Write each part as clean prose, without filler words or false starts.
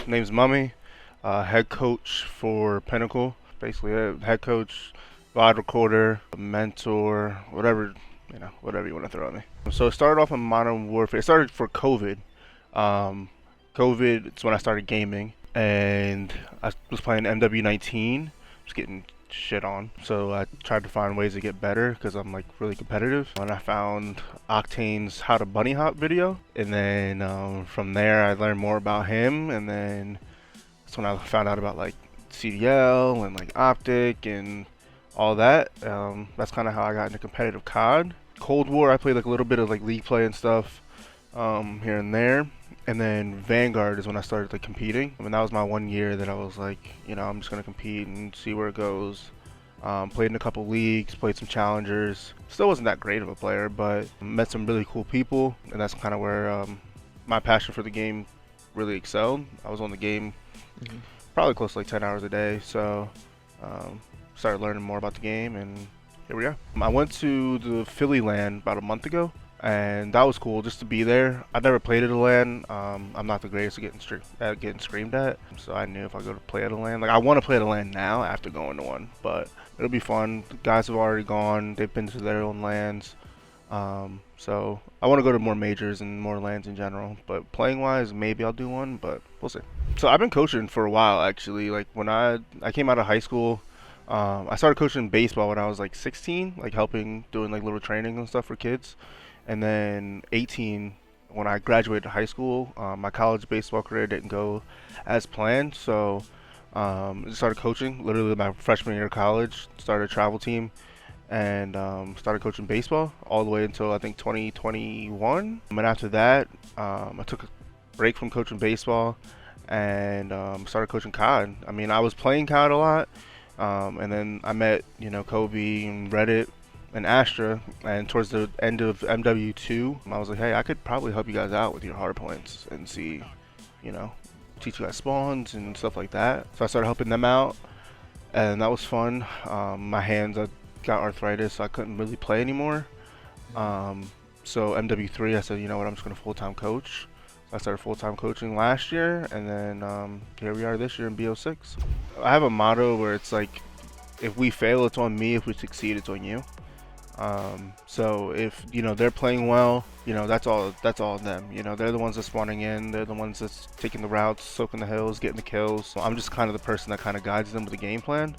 Name's Mummy, head coach for Pinnacle. Basically, a head coach, vibe recorder, mentor, whatever you want to throw at me. So it started off in Modern Warfare. It started for COVID. Um, COVID is when I started gaming, and I was playing MW19, just getting shit on. So I tried to find ways to get better because I'm like really competitive. And I found Octane's How to Bunny Hop video, and then from there I learned more about him, and then that's when I found out about like CDL and like Optic and all that. That's kind of how I got into competitive COD. Cold War, I played like a little bit of like league play and stuff here and there. And then Vanguard is when I started like competing. I mean, that was my 1 year that I was like, I'm just gonna compete and see where it goes. Played in a couple leagues, played some challengers. Still wasn't that great of a player, but met some really cool people, and that's kind of where my passion for the game really excelled. I was on the game probably close to like 10 hours a day, so started learning more about the game, and here we are. I went to the Philly LAN about a month ago, and that was cool just to be there. I've never played at a LAN. I'm not the greatest at getting screamed at, so I knew if I go to play at a LAN, like I want to play at a LAN now after going to one, but it'll be fun. The guys have already gone. They've been to their own LANs. So I want to go to more majors and more LANs in general, but playing wise, maybe I'll do one, but we'll see. So I've been coaching for a while actually. Like when I came out of high school, I started coaching baseball when I was like 16, like doing like little training and stuff for kids. And then 18, when I graduated high school, my college baseball career didn't go as planned, so I started coaching literally my freshman year of college. Started a travel team and started coaching baseball all the way until I think 2021. And after that, I took a break from coaching baseball and started coaching COD. I mean, I was playing COD a lot, and then I met Kobe and Reddit and Astra, and towards the end of MW2, I was like, hey, I could probably help you guys out with your hard points and see, teach you guys spawns and stuff like that. So I started helping them out, and that was fun. My hands, I got arthritis, so I couldn't really play anymore. So MW3, I said, you know what, I'm just gonna full-time coach. So I started full-time coaching last year, and then here we are this year in BO6. I have a motto where it's like, if we fail, it's on me. If we succeed, it's on you. So if they're playing well, that's all them. They're the ones that's spawning in, they're the ones that's taking the routes, soaking the hills, getting the kills. So I'm just kind of the person that kind of guides them with the game plan.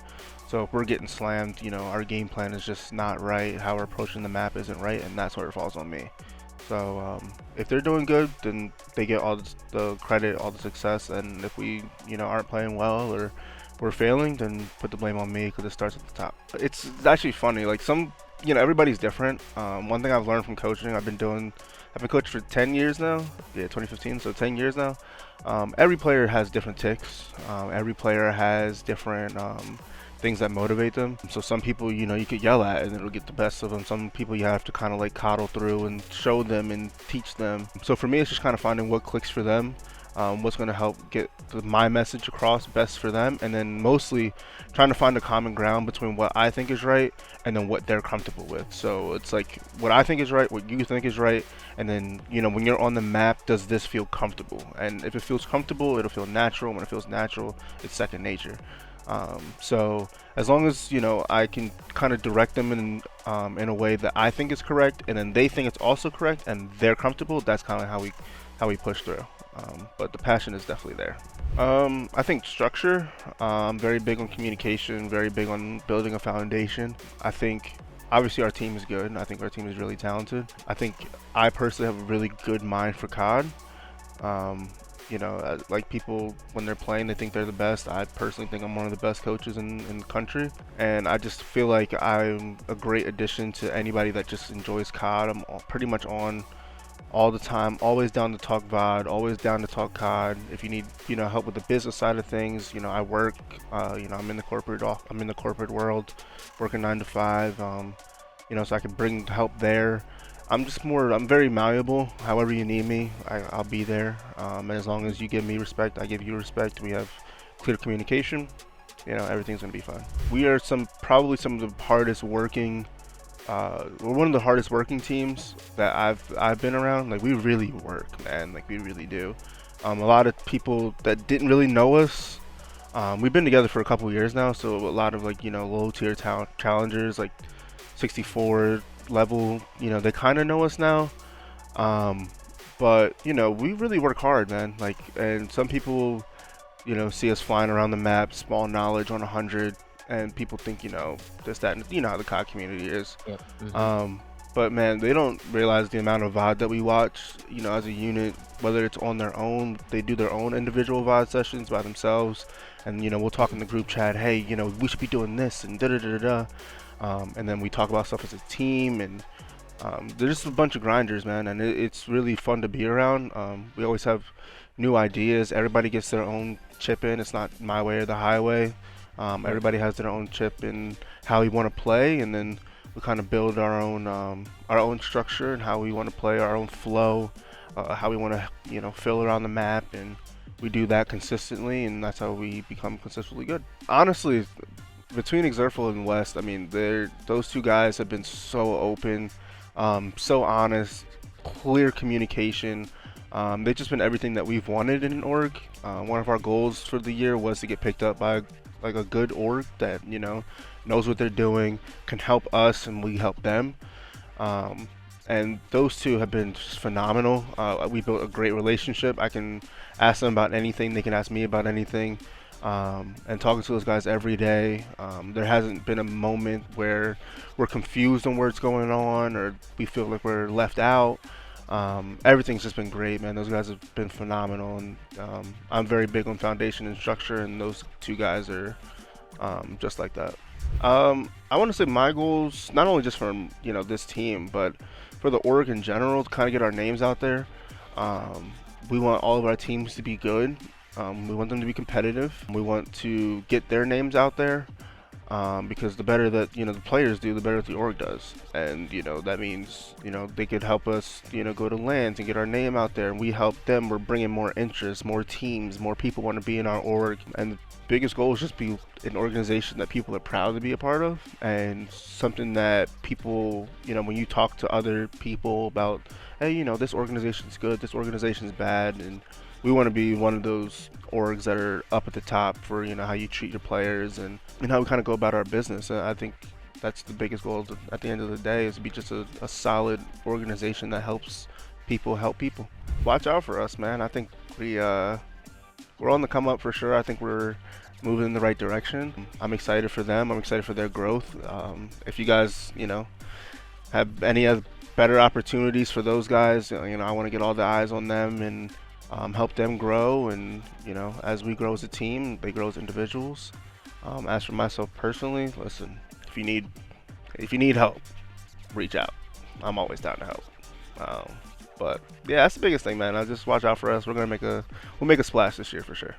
So if we're getting slammed, our game plan is just not right, how we're approaching the map isn't right, and that's where it falls on me. So if they're doing good, then they get all the credit, all the success, and if we aren't playing well or we're failing, then put the blame on me because it starts at the top. It's actually funny, like everybody's different. One thing I've learned from coaching, I've been coaching for 10 years now. Yeah, 2015, so 10 years now. Every player has different ticks. Every player has different things that motivate them. So some people, you could yell at and it'll get the best of them. Some people you have to kind of like coddle through and show them and teach them. So for me, it's just kind of finding what clicks for them. What's going to help get my message across best for them, and then mostly trying to find a common ground between what I think is right and then what they're comfortable with. So it's like what I think is right, what you think is right, and then when you're on the map, does this feel comfortable? And if it feels comfortable, it'll feel natural. When it feels natural, it's second nature. So as long as I can kind of direct them in a way that I think is correct, and then they think it's also correct, and they're comfortable, that's kind of how we push through. But the passion is definitely there. I think structure. I'm very big on communication, very big on building a foundation. I think obviously our team is good, and I think our team is really talented. I think I personally have a really good mind for COD. Like people, when they're playing, they think they're the best. I personally think I'm one of the best coaches in the country, and I just feel like I'm a great addition to anybody that just enjoys COD. I'm pretty much on all the time, always down to talk VOD, always down to talk COD. If you need help with the business side of things, I work, I'm in the corporate world, working 9 to 5, so I can bring help there. I'm very malleable. However you need me, I'll be there. And as long as you give me respect, I give you respect. We have clear communication. Everything's gonna be fine. We are probably some of the hardest working. We're one of the hardest working teams that I've been around. Like we really work, man. Like we really do. A lot of people that didn't really know us. We've been together for a couple years now, so a lot of like low tier challengers like 64 level, they kind of know us now. Um, but we really work hard, man. Like, and some people see us flying around the map, small knowledge on 100, and people think this, that, and how the COD community is. Yep. But man, they don't realize the amount of VOD that we watch, as a unit, whether it's on their own, they do their own individual VOD sessions by themselves, and we'll talk in the group chat, hey, we should be doing this and da da da da. And then we talk about stuff as a team, and they're just a bunch of grinders, man, and it's really fun to be around. We always have new ideas. Everybody gets their own chip in. It's not my way or the highway. Everybody has their own chip in how we want to play, and then we kind of build our own structure and how we want to play, our own flow, how we want to fill around the map, and we do that consistently, and that's how we become consistently good. Honestly, between Exerful and West, I mean, those two guys have been so open, so honest, clear communication. They've just been everything that we've wanted in an org. One of our goals for the year was to get picked up by like a good org that knows what they're doing, can help us, and we help them. And those two have been just phenomenal. We built a great relationship. I can ask them about anything. They can ask me about anything. And talking to those guys every day, there hasn't been a moment where we're confused on what's going on or we feel like we're left out. Everything's just been great, man. Those guys have been phenomenal, and I'm very big on foundation and structure, and those two guys are just like that. I want to say my goals, not only just from this team, but for the org in general, to kind of get our names out there. We want all of our teams to be good. We want them to be competitive. We want to get their names out there, because the better that the players do, the better the org does, and that means they could help us go to lands and get our name out there, and we help them. We're bringing more interest, more teams, more people want to be in our org, and the biggest goal is just be an organization that people are proud to be a part of, and something that people when you talk to other people about, hey, this organization's good, this organization's bad, and we want to be one of those orgs that are up at the top for how you treat your players and how we kind of go about our business. And I think that's the biggest goal at the end of the day, is to be just a solid organization that helps people help people. Watch out for us, man. I think we're on the come up for sure. I think we're moving in the right direction. I'm excited for them. I'm excited for their growth. If you guys have any other better opportunities for those guys, I want to get all the eyes on them and help them grow, and as we grow as a team, they grow as individuals. As for myself personally, listen, if you need help, reach out. I'm always down to help. But yeah, that's the biggest thing, man. I just watch out for us. We'll make a splash this year for sure.